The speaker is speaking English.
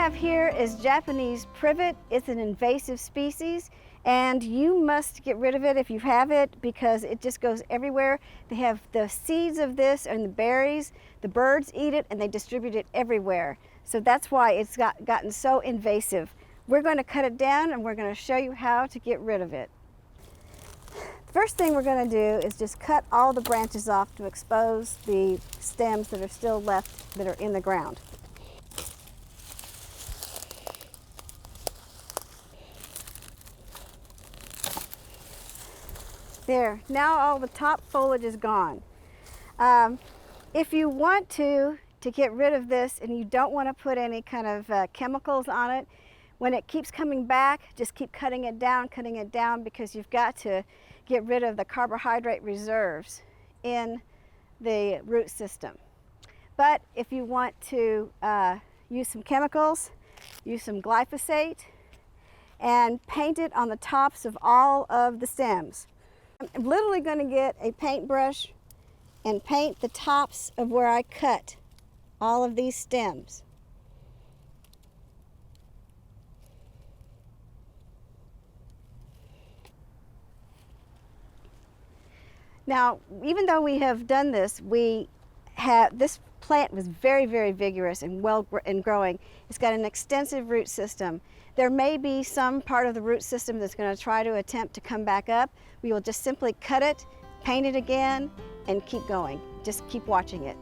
have here is Japanese privet. It's an invasive species, and you must get rid of it if you have it because it just goes everywhere. They have the seeds of this and the berries. The birds eat it and they distribute it everywhere. So that's why it's gotten so invasive. We're going to cut it down and we're going to show you how to get rid of it. First thing we're going to do is just cut all the branches off to expose the stems that are still left that are in the ground. There, now all the top foliage is gone. If you want to get rid of this and you don't want to put any kind of chemicals on it, when it keeps coming back, just keep cutting it down because you've got to get rid of the carbohydrate reserves in the root system. But if you want to use some chemicals, use some glyphosate and paint it on the tops of all of the stems. I'm literally going to get a paintbrush and paint the tops of where I cut all of these stems. Now, even though we have done this, this plant was very, very vigorous and growing. It's got an extensive root system. There may be some part of the root system that's going to try to attempt to come back up. We will just simply cut it, paint it again, and keep going. Just keep watching it.